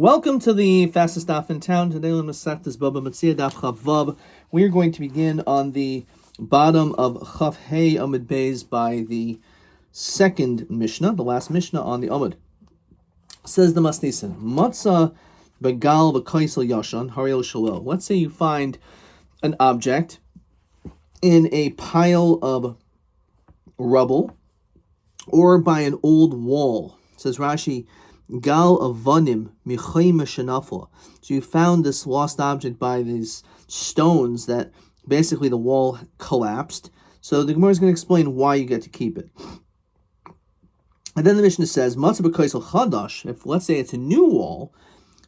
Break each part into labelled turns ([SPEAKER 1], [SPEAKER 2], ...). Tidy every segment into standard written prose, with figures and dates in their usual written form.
[SPEAKER 1] Welcome to the fastest daf in town. Today on Masechtas Bava Metzia daf Chavav. We are going to begin on the bottom of Chav Hey Amud Beis by the second Mishnah, the last Mishnah on the Amud. Says the Masnisin, Matzah Begal V'Kaisel Yashan Hariel Shalom. Let's say you find an object in a pile of rubble or by an old wall. Says Rashi, Gal avanim michayim shenafla. So you found this lost object by these stones that basically the wall collapsed. So the Gemara is going to explain why you get to keep it. And then the Mishnah says, Matzah b'kaisel chadash. If let's say it's a new wall,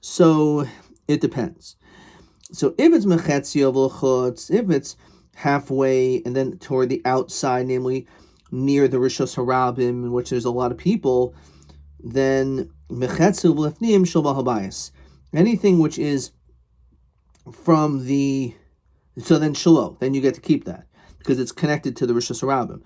[SPEAKER 1] so it depends. So if it's metzia v'lachutz, if it's halfway and then toward the outside, namely near the Rishos Harabim, in which there's a lot of people, then anything which is from the, so then shalo, then you get to keep that because it's connected to the Rishos Harabim.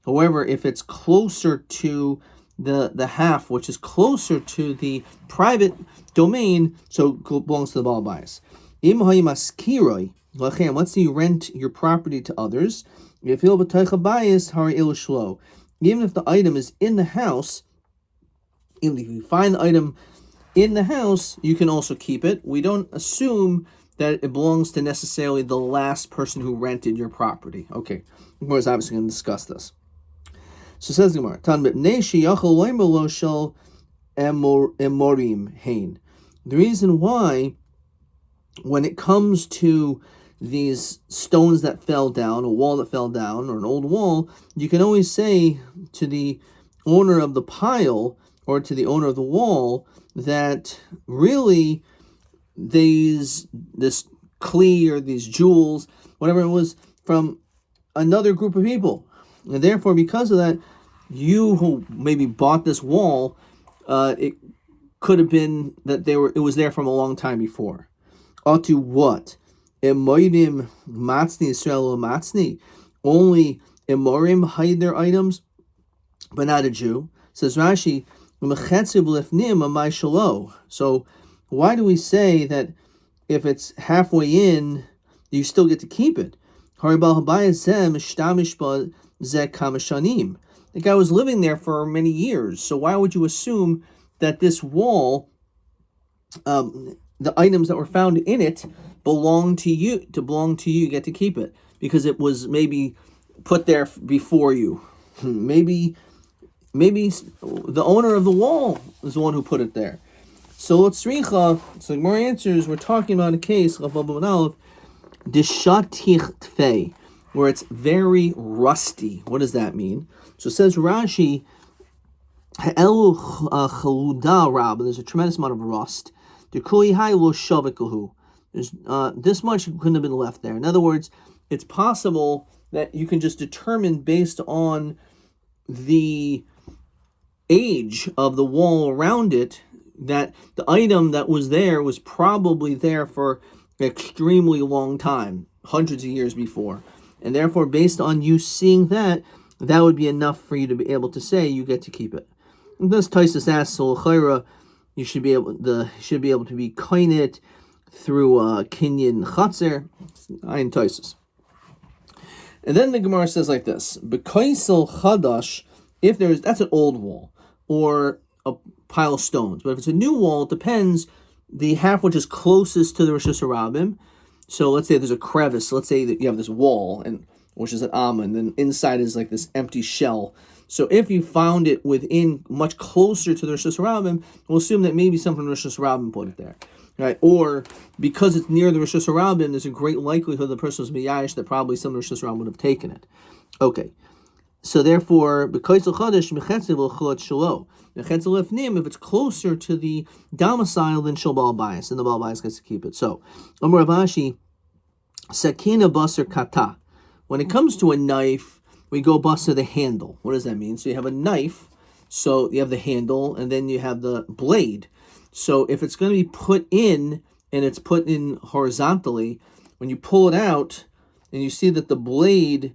[SPEAKER 1] However, if it's closer to the half, which is closer to the private domain, so it belongs to the Baal Bayis. Let's say you rent your property to others. Even if the item is in the house, even if you find the item in the house, you can also keep it. We don't assume that it belongs to necessarily the last person who rented your property. Okay, the Gemara is obviously going to discuss this. So says the Gemara, the reason why, when it comes to these stones that fell down, a wall that fell down, or an old wall, you can always say to the owner of the pile or to the owner of the wall that really this kli or these jewels, whatever it was, from another group of people. And therefore, because of that, you who maybe bought this wall, it could have been that it was there from a long time before. Ought to what? Emorim matzni Israel matzni. Only Emorim hide their items, but not a Jew. Says Rashi, so why do we say that if it's halfway in, you still get to keep it? The guy was living there for many years, so why would you assume that this wall, the items that were found in it, belong to you? You get to keep it because it was maybe put there before you. Maybe the owner of the wall is the one who put it there. So let's richa. So more answers. We're talking about a case of dishatich tfei, where it's very rusty. What does that mean? So it says Rashi, ha'elu chaluda rab. There's a tremendous amount of rust. There's this much couldn't have been left there. In other words, it's possible that you can just determine based on the age of the wall around it that the item that was there was probably there for an extremely long time, hundreds of years before. And therefore, based on you seeing that, that would be enough for you to be able to say you get to keep it. And this Taisus asks, so l'chayra, you should be able to be kainit through kinyan chatzer, ayin Taisus. And then the Gemara says like this: B'kaisel chadash, if that's an old wall or a pile of stones, but if it's a new wall, it depends. The half which is closest to the Rishos Harabim. So let's say there's a crevice. Let's say that you have this wall, which is an amma, and then inside is like this empty shell. So if you found it within much closer to the Rishos Harabim, we'll assume that maybe someone from Rishos Harabim put it there, right? Or because it's near the Rishos Harabim, there's a great likelihood the person was miyayish that probably some of the Rishos Harabim would have taken it. Okay, so therefore, because if it's closer to the domicile, then shel Baal Bayis, and the Baal Bayis gets to keep it. So, Amar Ravashi, sakina basar kata. When it comes to a knife, we go basar the handle. What does that mean? So you have a knife, so you have the handle, and then you have the blade. So if it's going to be put in, and it's put in horizontally, when you pull it out, and you see that the blade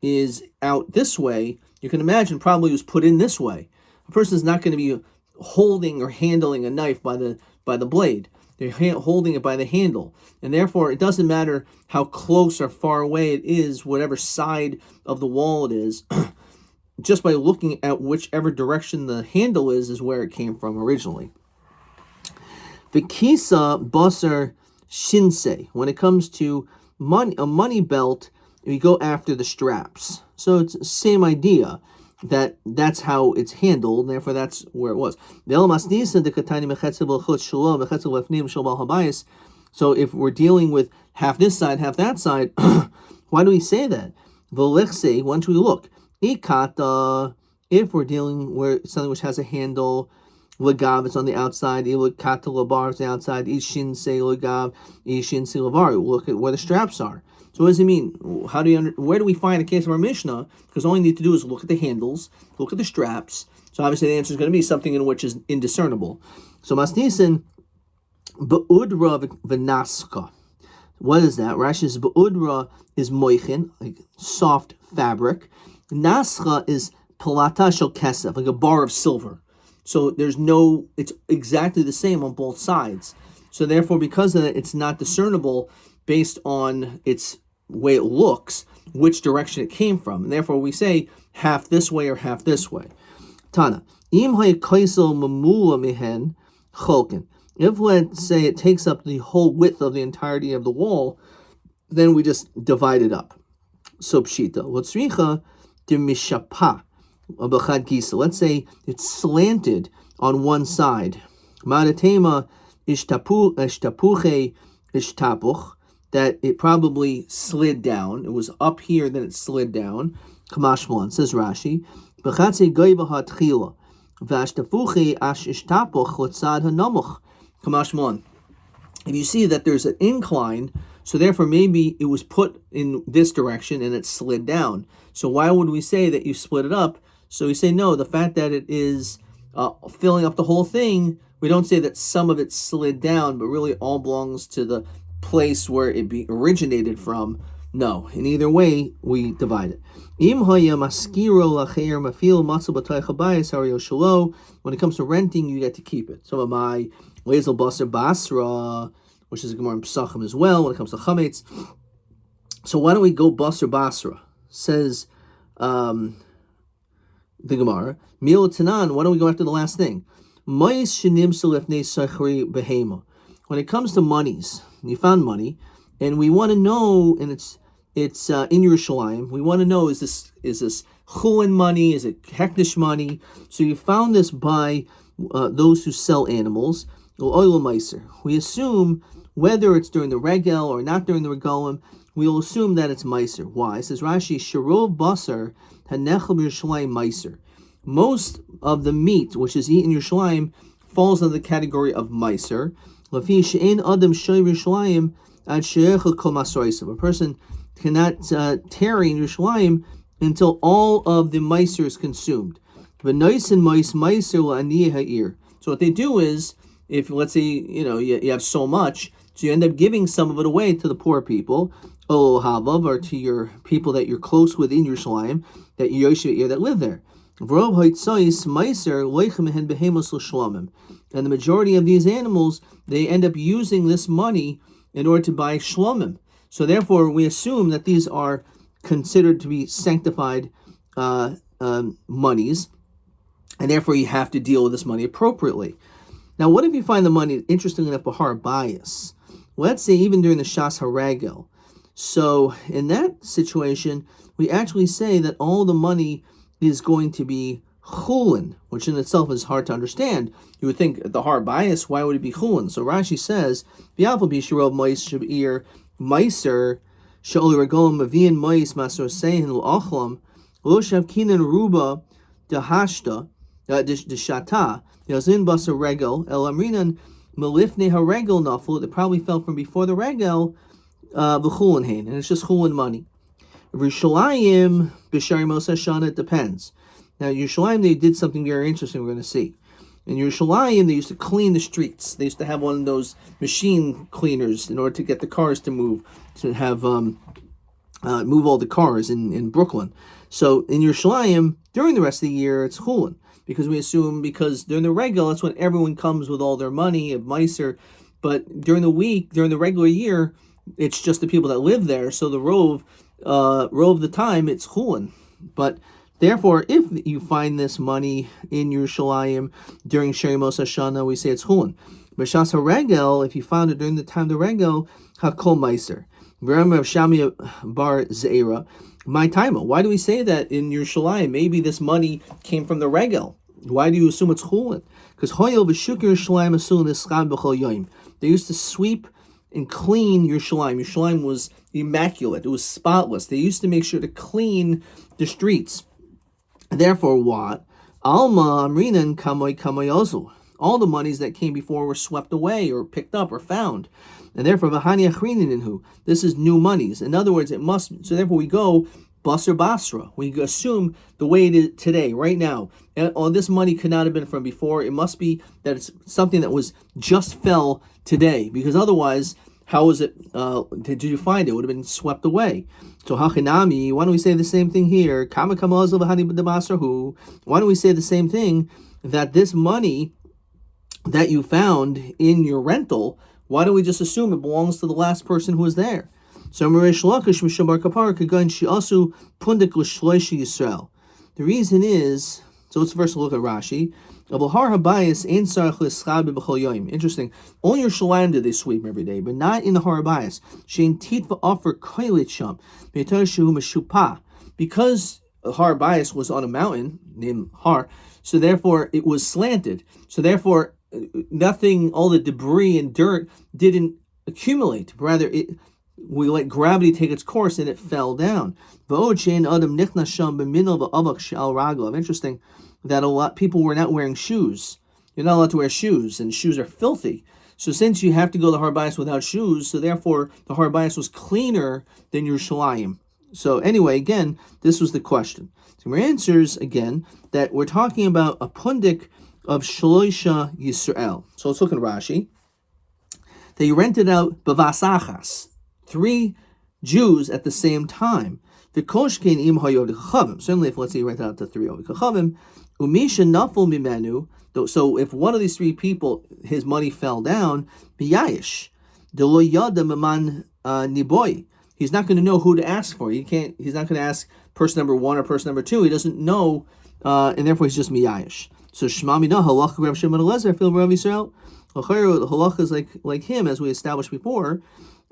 [SPEAKER 1] is out this way, you can imagine probably it was put in this way. A person is not going to be holding or handling a knife by the blade. They're holding it by the handle, and therefore it doesn't matter how close or far away it is, whatever side of the wall it is. Just by looking at whichever direction the handle is where it came from originally. Vikisa basar shinsei. When it comes to a money belt, we go after the straps. So it's the same idea. That's how it's handled, and therefore that's where it was. So if we're dealing with half this side, half that side, why do we say that? Once we look, if we're dealing with something which has a handle, lagav, it's on the outside, kata labar, it's the outside, ishin se lagav, ishin se lavar. Look at where the straps are. So what does it mean? Where do we find the case of our Mishnah? Because all you need to do is look at the handles, look at the straps. So obviously the answer is going to be something in which is indiscernible. So masnisin be'udra v'naska. What is that? Rashi says be'udra is moichin, like soft fabric. Nascha is palata shel kesef, like a bar of silver. So it's exactly the same on both sides. So therefore, because of that, it's not discernible based on its way it looks, which direction it came from. And therefore we say half this way or half this way. Tana. Im hayakaisel mamula mihen cholkin. If, let's say, it takes up the whole width of the entirety of the wall, then we just divide it up. So pshita. Lotzricha de mishapa abachad gisa. Let's say it's slanted on one side. Madatema ishtapuche ishtapuch. That it probably slid down. It was up here, then it slid down. Kamashmon, says Rashi. B'chatze goyva ha'tchila. V'ashtapuche ash ishtapuch l'tzad ha'namuch. Kamashmon. If you see that there's an incline, so therefore maybe it was put in this direction and it slid down. So why would we say that you split it up? So we say no, the fact that it is filling up the whole thing, we don't say that some of it slid down, but really all belongs to the place where it originated from. No, in either way we divide it. When it comes to renting, you get to keep it. So my lezel basar basra, which is a gemara in Pesachim as well. When it comes to chametz, so why don't we go basar basra? Says the gemara. Mil tanan. Why don't we go after the last thing? When it comes to monies, you found money, and we want to know, and it's in Yerushalayim. We want to know, is this chulin money? Is it hektish money? So you found this by those who sell animals. We assume whether it's during the regel or not during the regalim, we'll assume that it's meiser. Why? It says Rashi, Sharov basar hanechel Yerushalayim meiser. Most of the meat which is eaten in Yerushalayim falls under the category of meiser. A person cannot tarry in Yerushalayim until all of the meiser is consumed. So what they do is, if let's say you have so much, so you end up giving some of it away to the poor people, or to your people that you're close with in Yerushalayim, that live there. And the majority of these animals, they end up using this money in order to buy shlomim. So therefore, we assume that these are considered to be sanctified monies, and therefore you have to deal with this money appropriately. Now, what if you find the money, interesting enough, bahar bias? Let's say even during the Shas Haragel. So in that situation, we actually say that all the money is going to be chulin, which in itself is hard to understand. You would think the hard bias, why would it be chulin? So Rashi says, "V'yafal b'shirov mois shabir meiser she'oli regolim mavian mois masor seihin l'achlam lo shavkinan ruba dehashta deshata yazin basar regel el amrinan melifne haregel naful." It probably fell from before the regel v'chulin hein, and it's just chulin money. Rishalayim b'shari Moshe Shana, it depends. Now, Yerushalayim, they did something very interesting we're going to see. In Yerushalayim, they used to clean the streets. They used to have one of those machine cleaners in order to get the cars to move, to have move all the cars in Brooklyn. So in Yerushalayim, during the rest of the year, it's chulin. because we assume because during the regel, that's when everyone comes with all their money of Meiser. But during the week, during the regular year, it's just the people that live there. So the rove the time, it's chulin. But therefore, if you find this money in Yerushalayim during Sherimos Hashana, we say it's chulin. B'shas haregel, if you found it during the time of the regel, hakol meiser. V'rem Rav Shami bar zeira. My time. Why do we say that in Yerushalayim? Maybe this money came from the regel. Why do you assume it's chulin? Because hoyel v'shuk Yerushalayim asul nischad b'chol yoyim. They used to sweep and clean Yerushalayim. Yerushalayim was immaculate. It was spotless. They used to make sure to clean the streets. Therefore, what? Alma amrinan kamoy ozu. All the monies that came before were swept away or picked up or found. And therefore, v'hani achrinaninhu. This is new monies. In other words, it must. So therefore, we go basar basra. We assume the way it is today, right now. And all this money could not have been from before. It must be that it's something that was just fell today, because otherwise, how was it? Did you find it? It would have been swept away. So hachinami. Why don't we say the same thing here? Kama kamazal v'hani b'dabasrahu. Why don't we say the same thing, that this money that you found in your rental, why don't we just assume it belongs to the last person who was there? So the reason is, so let's first look at Rashi. Interesting. Only Yerushalayim did they sweep every day, but not in the Har Habayis. Because Har Habayis was on a mountain named Har, so therefore it was slanted. So therefore, nothing, all the debris and dirt didn't accumulate. Rather, we let gravity take its course and it fell down. Interesting that a lot people were not wearing shoes. You're not allowed to wear shoes, and shoes are filthy. So since you have to go to the Har Habayis without shoes, so therefore the Har Habayis was cleaner than Yerushalayim. So anyway, again, this was the question. So our answers, again, that we're talking about a pundik of Shloisha Yisrael. So let's look at Rashi. They rented out Bavasachas, 3 Jews at the same time. The Koshkin im hayod chachavim. Certainly, if let's say you rent out to 3 chachavim, umisha naful mimenu. So if one of these 3 people, his money fell down, biyayish, delo yada maman niboy. He's not going to know who to ask for. He's not going to ask person number 1 or person number 2. He doesn't know, and therefore he's just miyayish. So Shema Mina halach Rav Shimon Elazar fil Rav Yisrael. Halach is like him, as we established before,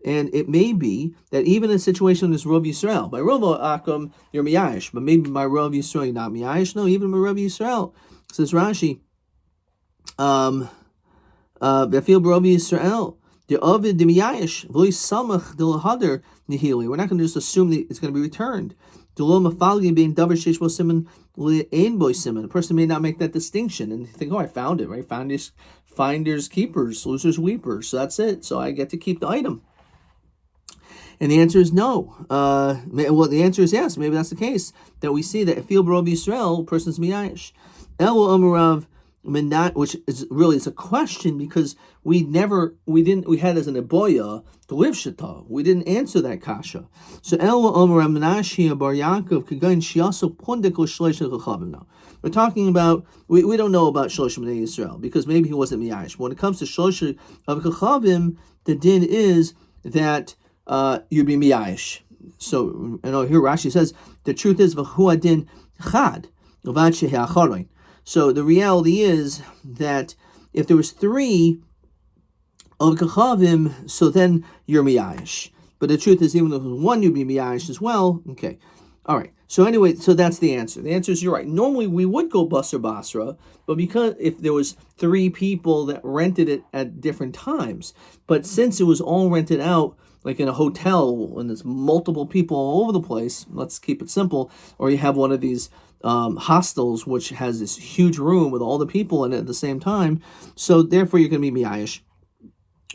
[SPEAKER 1] and it may be that even in a situation is Rav Yisrael. By Rav Akum you're miyayish, but maybe by Rav Yisrael you're not miyayish. No, even by Rav Yisrael, says Rashi. Fil Rav Yisrael. The Ovid the miyayish v'li samach the lahadar nihili. We're not going to just assume that it's going to be returned. A person may not make that distinction and think, I found it, right? Finders keepers, losers weepers. So that's it. So I get to keep the item. And the answer is no. The answer is yes. Maybe that's the case. That we see that Fil B'Rav Yisrael, person's miyayish. El Amarav Menat, which is really, it's a question because we had as an eboya to live shita. We didn't answer that kasha. So El Amarav Menashia Bar Yaakov Kagain Shiaso Pundik L'Shleish Chachavim. Now we're talking about we don't know about Shlosh Bnei Yisrael because maybe he wasn't miyayish. When it comes to Shlosh of Chachavim, the din is that you'd be miyayish. So here Rashi says the truth is v'hu adin chad uvad shehe'acharon. So the reality is that if there was 3 of Kachavim, so then you're miyayish. But the truth is, even if there was 1, you'd be miyayish as well. Okay. All right. So anyway, so that's the answer. The answer is you're right. Normally we would go basar basra, but because if there was 3 people that rented it at different times, but since it was all rented out, like in a hotel, and there's multiple people all over the place, let's keep it simple, or you have one of these hostels which has this huge room with all the people in it at the same time, so therefore you're going to be miyayish.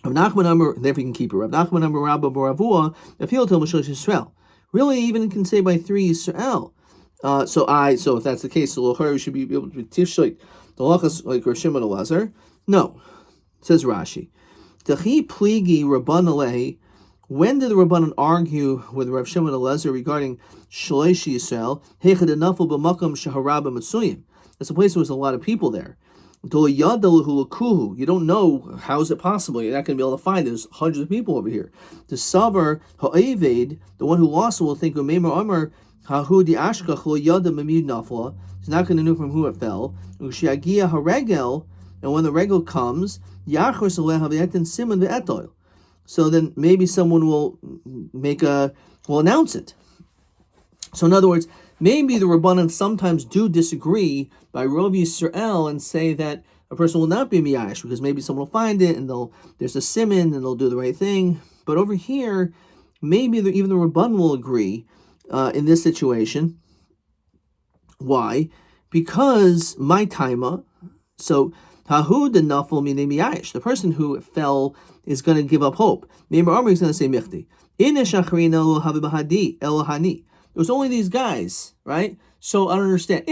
[SPEAKER 1] Therefore you can keep it. Rav Nachman Amar Rabba Baravua, if he'll tell Mishlosh Yisrael. Really, even can say by 3 Yisrael. So if that's the case, so we should be able to tifshlik the lachas like Rav Shimon Elazar. No, says Rashi. Tachi pligi Rabban Alei. When did the Rabbanan argue with Rav Shimon Elazar regarding Shlosh Yisrael? Heichad enafel b'makam sheharaba matsuyim. That's a place where there's a lot of people there. You don't know, how is it possible? You're not going to be able to find. There's hundreds of people over here. The Savar Ha'eved, the one who lost it, will think of Meimer Amar Hahu di Ashkach lo Yada Memid Nafla. He's not going to know from who it fell. Ushiagia Haregel, and when the regel comes, Yachros Aleha Ve'etin Simon Ve'etoil. So then maybe someone will announce it. So in other words, maybe the Rabbanan sometimes do disagree by Rov Yisrael and say that a person will not be miyash because maybe someone will find it and there's a siman and they'll do the right thing. But over here, maybe even the Rabban will agree in this situation. Why? Because my taima, so hahu de nafal mine miyash, the person who fell is going to give up hope. Maybe Amr is going to say michti. It was only these guys, right? So I don't understand.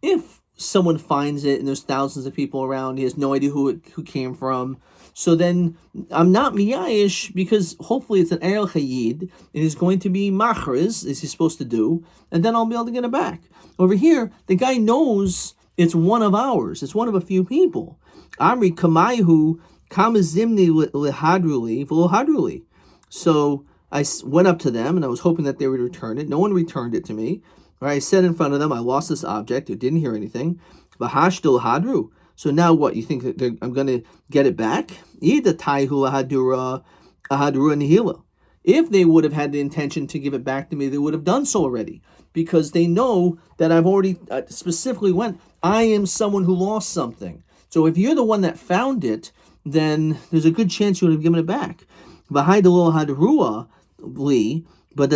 [SPEAKER 1] If someone finds it and there's thousands of people around, he has no idea who came from, so then I'm not miyayish because hopefully it's an erel chayid and he's going to be machriz, as he's supposed to do, and then I'll be able to get it back. Over here, the guy knows it's one of ours. It's one of a few people. Amri kamayhu kamazimni lihadruli v'lohadruli. So I went up to them and I was hoping that they would return it. No one returned it to me. Right? I said in front of them, I lost this object. I didn't hear anything. V'hashtul hadru. So now what? You think that I'm going to get it back? If they would have had the intention to give it back to me, they would have done so already. Because they know that I've already specifically went, I am someone who lost something. So if you're the one that found it, then there's a good chance you would have given it back. But the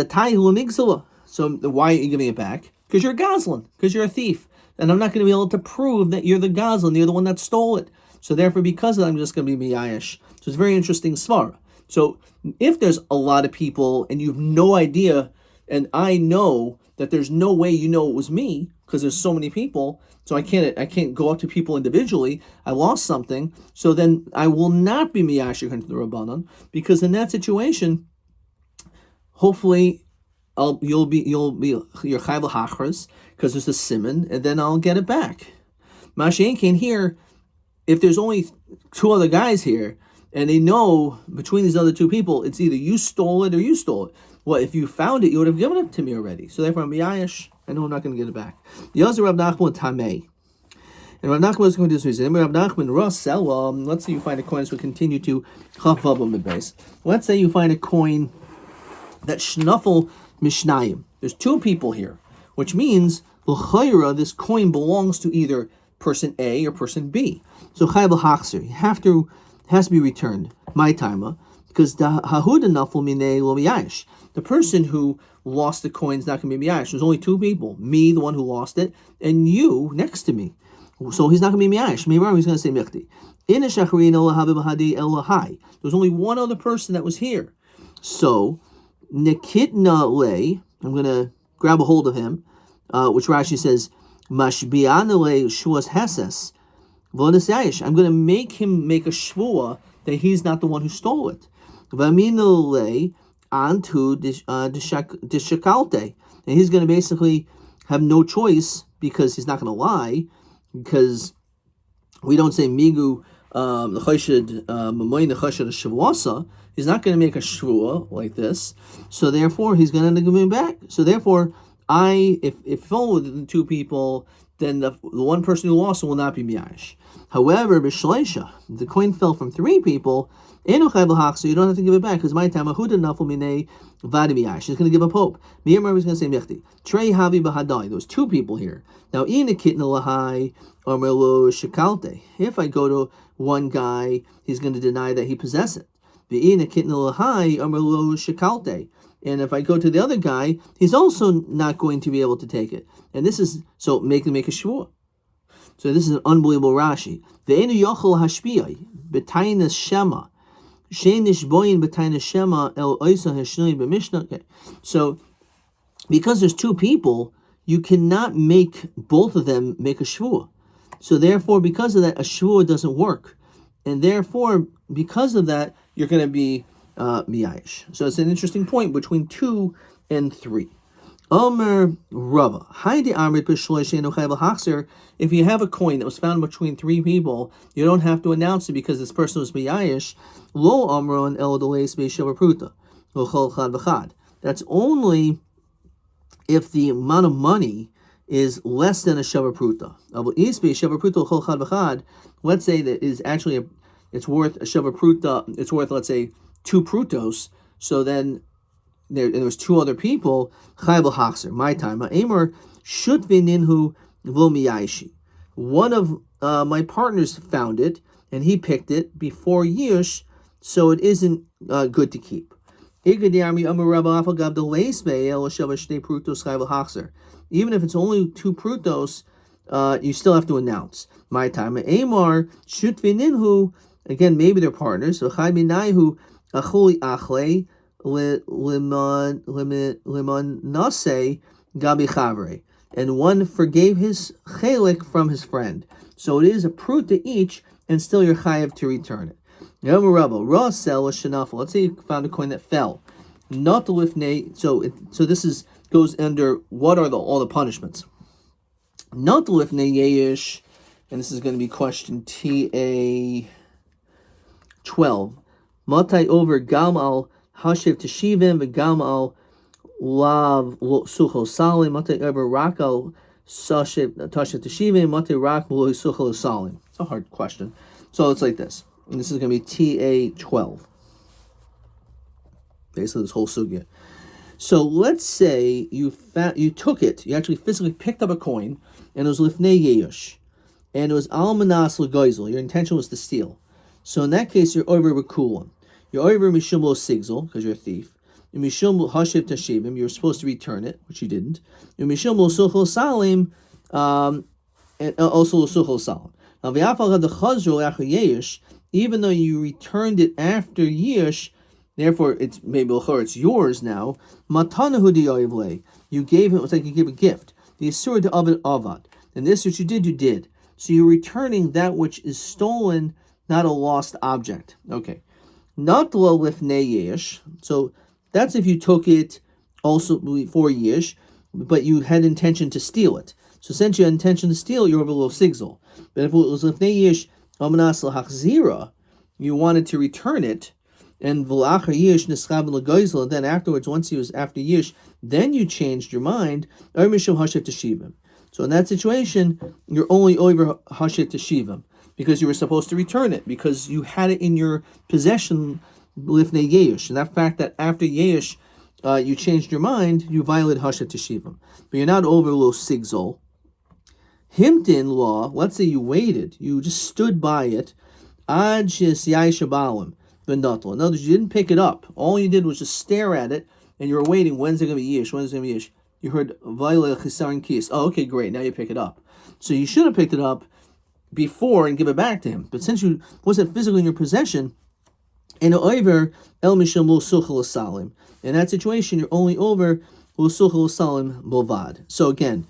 [SPEAKER 1] taihul. So why are you giving it back? Because you're a gazlan, because you're a thief. And I'm not going to be able to prove that you're the gazlan, you're the one that stole it. So therefore, because of that, I'm just going to be miyayish. So it's very interesting svara. So if there's a lot of people and you have no idea, and I know that there's no way you know it was me, because there's so many people, so I can't go up to people individually. I lost something, so then I will not be miyash according to the Rabbanan, because in that situation, hopefully you'll be your chayv hachras because there's a simon, and then I'll get it back. Mashiach came here. If there's only two other guys here, and they know between these other two people, it's either you stole it or you stole it. Well, if you found it, you would have given it to me already. So therefore, I'm miyayish. I know I'm not going to get it back. The other Rav Nachman Tamei. And Rav Nachman is going to do this reason. Rav Nachman Russell, let's say you find a coin as we continue to chafab on the base. Let's say you find a coin that shnuffle mishnayim. There's two people here, which means l'chayra, this coin belongs to either person A or person B. So chayv l'hachzer, has to be returned. My timer, because the hahuda nafal minei lo miyayish. The person who lost the coin is not going to be miyayish. There's only two people: me, the one who lost it, and you next to me. So he's not going to be miyayish. Maybe he's going to say michti. There's only one other person that was here. So nikitna le. I'm going to grab a hold of him, which Rashi says mashbiana le shuas heses. I'm going to make him make a shvua that he's not the one who stole it. Antu dishakalte, and he's going to basically have no choice because he's not going to lie, because we don't say migu l'chayshid mamoyin l'chayshid shavwasa. He's not going to make a shvua like this, so therefore he's going to give him back. So therefore, if it fell within two people, then the one person who lost it will not be miyash. However, b'shleisha, the coin fell from three people, so you don't have to give it back, because my time, he's going to give up hope. He's going to say mechti. Trey havi b'hadai. There was two people here. Now, if I go to one guy, he's going to deny that he possessed it. And if I go to the other guy, he's also not going to be able to take it. And this is, so make a shvua. So this is an unbelievable Rashi. Ve'enu yochel hashpiyai b'tainas shema sheinish boyin b'tainas shema el oisa hashnui b'mishnah. Okay. So because there's two people, you cannot make both of them make a shvua. So therefore, because of that, a shvua doesn't work, and therefore, because of that, you're going to be miyayish. So it's an interesting point between 2 and 3. Omer Rava. If you have a coin that was found between three people, you don't have to announce it because this person was miyayish. Lo amron el doleis be'sheva pruta. That's only if the amount of money is less than a sheva pruta. Let's say that is actually it's worth a sheva pruta. It's worth, let's say, 2 prutos. So then there's 2 other people. My time. Amor should be ninhu v'miyayishi. One of my partners found it and he picked it before Yish, so it isn't good to keep. Even if it's only 2 prutos, you still have to announce. My time. Amar shutvininhu. Again, maybe they're partners. And one forgave his chelik from his friend. So it is a pruta each, and still you're chayav to return it. Let's say you found a coin that fell. Not the lifnei. So this goes under what are all the punishments. Not the lifnei yeyish, and this is going to be question TA 12. Matai over gam al hashiv teshivim v'gam al lav suchol salim. Matai over rak al tashiv teshivim. Matai rak lo suchol salim. It's a hard question. So it's like this. And this is going to be TA 12. Basically, this whole sugya. So let's say you took it, you actually physically picked up a coin, and it was lifnei yeyush, and it was almanas legoizel. Your intention was to steal. So in that case, you're over rekulon. You're over mishum lo sigzel because you're a thief. You mishum hashiv tashivim. You're supposed to return it, which you didn't. You mishum lo suchol salim, and also lo suchol salim. Now v'afal had the chazro after yeyish. Even though you returned it after Yish, therefore it's maybe it's yours now. Matanahu di'ayivle. You gave it. It's like you give a gift. The asur de avad avad. And this which you did. So you're returning that which is stolen, not a lost object. Okay. Not lo lifnei Yish. So that's if you took it also before Yish, but you had intention to steal it. So since you had intention to steal it, you're over lo sigzel. But if it was lifnei Yish, you wanted to return it, and then afterwards, once he was after Yish, then you changed your mind. So in that situation, you're only over Hashet Teshivim, because you were supposed to return it, because you had it in your possession, Lifnei Yesh. And that fact that after Yesh, you changed your mind, you violated Hashet Teshivim. But you're not over Lo Sigzol. Himtin law, let's say you waited, you just stood by it, ad shabalim v'natul. In other words, you didn't pick it up. All you did was just stare at it, and you were waiting. When's it going to be Yish? When's it going to be Yish? You heard vayla chisarin kis. Oh, okay, great. Now you pick it up. So you should have picked it up before and give it back to him. But since you wasn't physically in your possession, in over el mishum lo suchel salim. In that situation, you're only over lo suchel salim bovad. So again,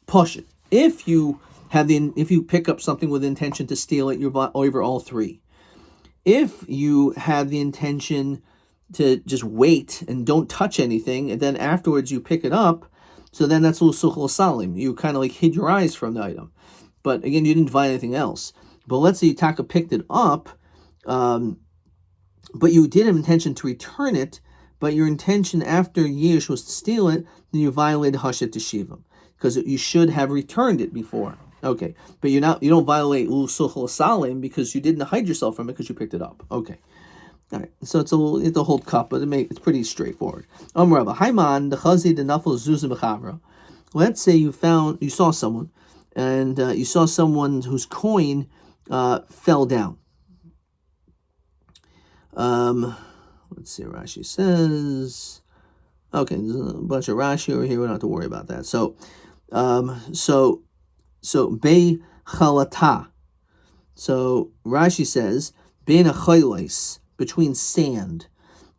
[SPEAKER 1] pashut. If you pick up something with the intention to steal it, you're over all 3. If you have the intention to just wait and don't touch anything, and then afterwards you pick it up, so then that's l'suchol salim. You kind of like hid your eyes from the item. But again, you didn't find anything else. But let's say Taka picked it up, but you did have intention to return it, but your intention after Yish was to steal it, then you violated Hashet Teshivim, because you should have returned it before. Okay, but you don't violate Suchol Salim because you didn't hide yourself from it because you picked it up. Okay, all right. So it's a whole cup, but it's pretty straightforward. Rabbi, Haiman the Chazi the Nafal Zuzim B'Chavra. Let's say you saw someone, and you saw someone whose coin fell down. Let's see. Rashi says. Okay, there's a bunch of Rashi over here. We don't have to worry about that. So Bei Chalata. So Rashi says, Bein Achayles, between sand.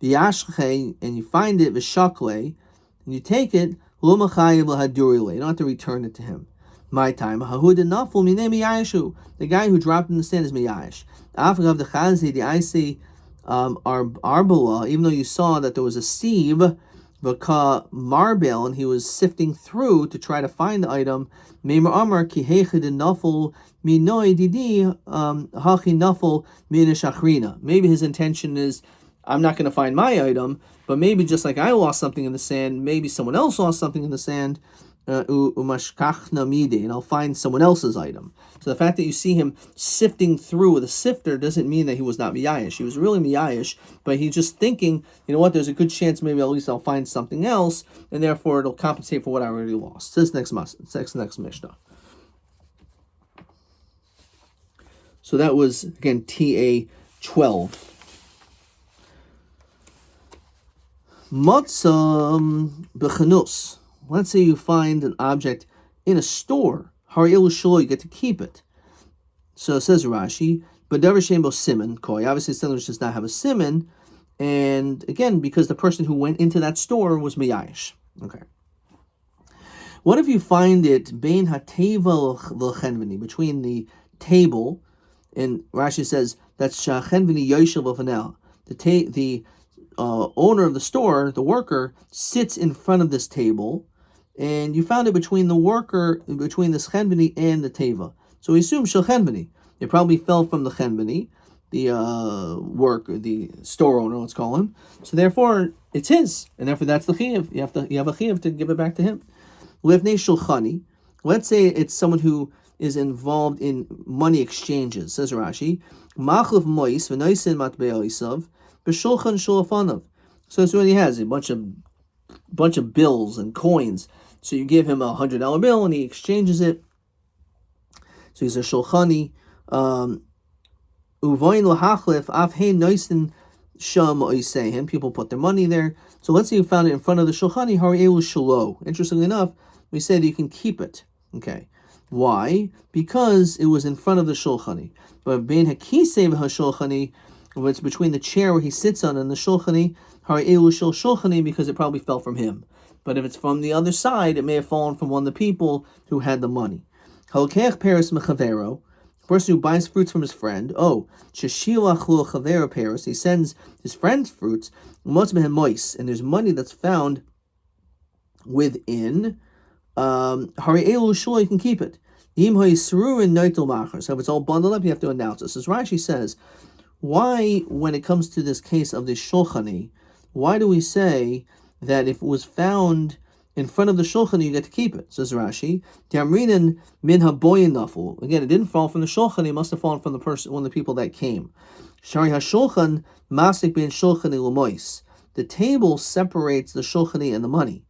[SPEAKER 1] V'yashche, and you find it, V'shakle, and you take it, Lo Machayev L'hadurile. You don't have to return it to him. My time. Hahud Naful Minei Miyayishu. The guy who dropped in the sand is Miyayish. Afagav the Chazi, the Isi, Arbala, even though you saw that there was a sieve, v'ka marbel, and he was sifting through to try to find the item. Meimer amar ki heichid nafel minoi didi hachi nafel minishachrina. Maybe his intention is, I'm not going to find my item, but maybe just like I lost something in the sand, maybe someone else lost something in the sand, and I'll find someone else's item. So the fact that you see him sifting through with a sifter doesn't mean that he was not miyayish. He was really miyayish, but he's just thinking, you know what, there's a good chance maybe at least I'll find something else, and therefore it'll compensate for what I already lost. This next Mishnah. So that was, again, TA 12. Matzah b'chanus. Let's say you find an object in a store. Harielu shelo, you get to keep it. So it says Rashi, but davar she'ein bo siman koi. Obviously, something which does not have a siman, and again, because the person who went into that store was miyayish. Okay. What if you find it bein hateva l'chenveni, between the table, and Rashi says that's shachenveni yoshel b'fanel. The owner of the store, the worker, sits in front of this table, and you found it between the worker, between the chenveni and the teva. So we assume shel chenveni. It probably fell from the chenveni, the the store owner, let's call him. So therefore, it's his, and therefore that's the chiyuv. You have a chiyuv to give it back to him. Lefnei shulchani. Let's say it's someone who is involved in money exchanges. Says Rashi, machlef mois v'noisin matbe'oisav b'shulchan shulafanav. So that's what he has, a bunch of bills and coins. So you give him $100 bill and he exchanges it. So he's a shulchani. Uvayin lahachlef afhein noisin sham oisehim. People put their money there. So let's say you found it in front of the shulchani. Harielu shelo. Interestingly enough, we said you can keep it. Okay. Why? Because it was in front of the shulchani. But bein hakisei v'hashulchani, it's between the chair where he sits on and the shulchani, harielu shel shulchani, because it probably fell from him. But if it's from the other side, it may have fallen from one of the people who had the money. Halkech paris mechavero, person who buys fruits from his friend. Oh, sheshilach lo chavero paris, he sends his friend's fruits. Motz mehem mois, and there's money that's found within. Harielu shelo, you can keep it. Yim ha'yisruin noitel machar. So if it's all bundled up, you have to announce it. So as Rashi says, why, when it comes to this case of the shulchani, why do we say that if it was found in front of the shulchan, you get to keep it? Says Rashi, Tamrinan min haboyin naful. Again, it didn't fall from the shulchan; it must have fallen from the person, one of the people that came. Shari hashulchan masik ben shulchani l'mois. The table separates the shulchani and the money.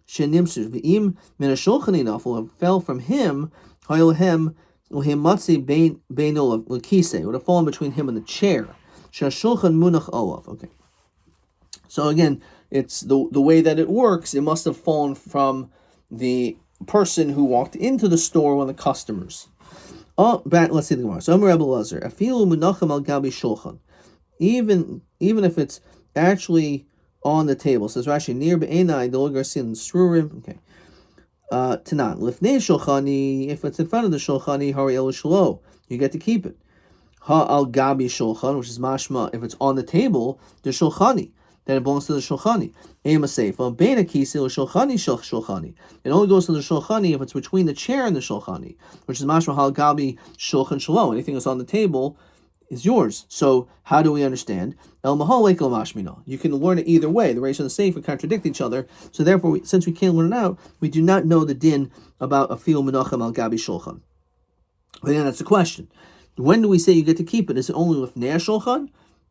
[SPEAKER 1] Shenimsu v'im min hashulchani naful. It fell from him. Hayohem uhimatzi beino l'kise. It would have fallen between him and the chair. Shashulchan munach olav. Okay. So again, it's the way that it works. It must have fallen from the person who walked into the store, one of the customers. Let's see the Gemara. So Rabbi Lazar, afilu munacham al gabi shulchan. Even if it's actually on the table, says Rashi, near be'enai dologar sin strurim. Okay. Tanan lifnei shulchani. If it's in front of the shulchani, hari el shelo, you get to keep it. Ha al gabi shulchan, which is mashma. If it's on the table, the shulchani, then it belongs to the shulchani. Ema seifa beina kisil shulchani shulchani. It only goes to the shulchani if it's between the chair and the shulchani, which is mashma hal gabi shulchan shelo. Anything that's on the table is yours. So how do we understand? El mahal lekel mashmina. You can learn it either way. The Reish and the Sefer contradict each other. So therefore, since we can't learn it out, we do not know the din about a fil menachem al gabi shulchan. But then that's the question. When do we say you get to keep it? Is it only with ner shulchan?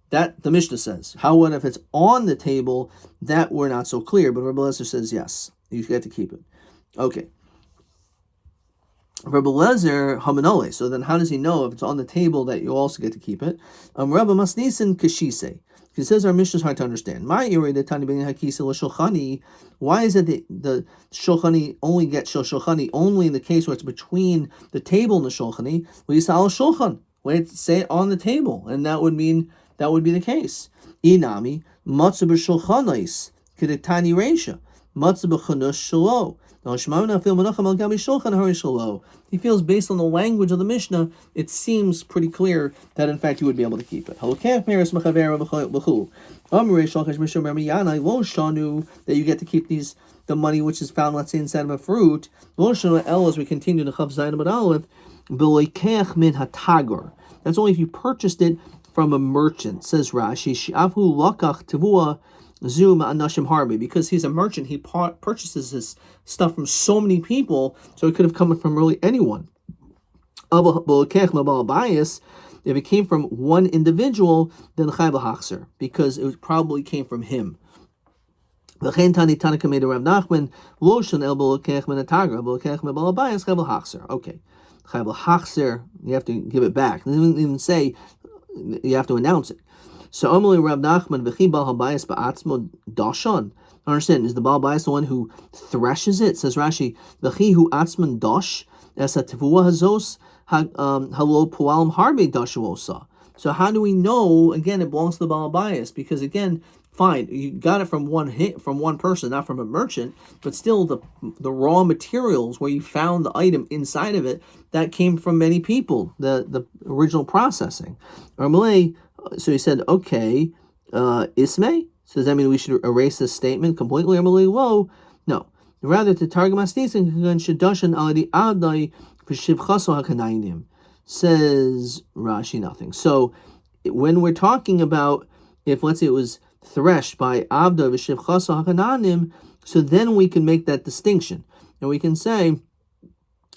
[SPEAKER 1] That the Mishnah says. How if it's on the table? That we're not so clear. But Rabbi Lezer says yes, you get to keep it. Okay. Rabbi Lezer hamanole. So then, how does he know if it's on the table that you also get to keep it? Rabbi Masnisin kashise. He says our Mishnah is hard to understand. Why is it that the shulchani only gets shulchani only in the case where it's between the table and the shulchani? Well, you say al shulchan. Wait, say it on the table, and that would mean that would be the case. Inami matzah b'shulchanais kedetani reisha matzah b'chanus shelo. He feels based on the language of the Mishnah, it seems pretty clear that in fact you would be able to keep it. That you get to keep the money which is found, let's say, inside of a fruit. As we continue to Chav Zayin Amud Aleph, that's only if you purchased it from a merchant, says Rashi. Because he's a merchant, he purchases his stuff from so many people, so it could have come from really anyone. If it came from one individual, then chayv l'hachzer, because it probably came from him. Okay, chayv l'hachzer, you have to give it back. It doesn't even say you have to announce it. So Amalei Rav Nachman v'chi Baal Habayis ba'atzmo dashon. Understand? Is the Baal Habayis the one who threshes it? Says Rashi, v'chi hu atzman dash es hativua hazos halo pualim harbe dashuosa. So how do we know? Again, it belongs to the Baal Habayis because again, fine, you got it from one person, not from a merchant, but still the raw materials where you found the item inside of it, that came from many people. The original processing. So he said, okay, Ismay? So does that mean we should erase this statement completely? Whoa, no. Rather, to target mastising shadashan already adai v'shivchaso hakanainim. Says Rashi nothing. So when we're talking about, if let's say it was threshed by Avda v'shivchaso hakananim, so then we can make that distinction. And we can say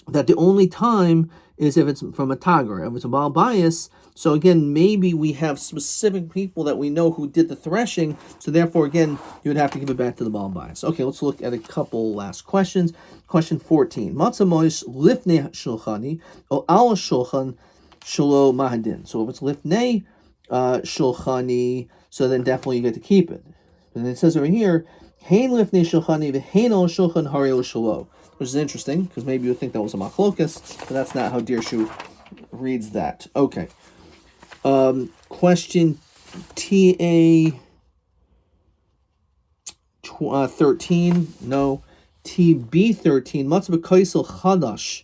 [SPEAKER 1] that the only time is if it's from a tagar, if it's a Baal Bayis. So again, maybe we have specific people that we know who did the threshing, so therefore again, you would have to give it back to the Baal Bayis. Okay, let's look at a couple last questions. Question 14. Matzah moish lifnei shulchani, o al shulchan shelo mahadin. So if it's lifnei shulchani, so then definitely you get to keep it. And it says over here, hein lifnei shulchani v'hein al shulchan harei shelo. Which is interesting, because maybe you would think that was a machlokas, but that's not how Dirshu reads that. Okay. Question TA 13. No. TB 13. Matzah b'kaisel chadash.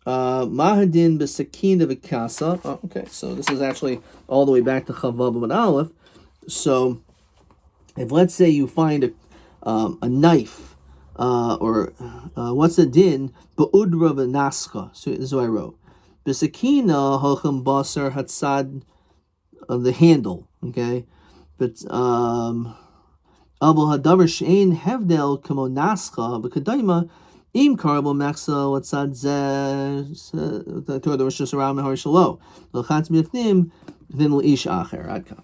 [SPEAKER 1] Mahadin b'sakin v'kasa. Okay, so this is actually all the way back to Chavav Amud Aleph. So, if let's say you find a knife, or what's the din? Ba'udra v'nascha. So this is what I wrote. B'sakina hochem basar hatzad of the handle. Okay, but avol hadavar she'ein hevdel kamo nascha b'kadayma im karbo maksa hatzad zeh the Torah was just around mehar shalo. L'chatz mifnim then l'ish acher adka.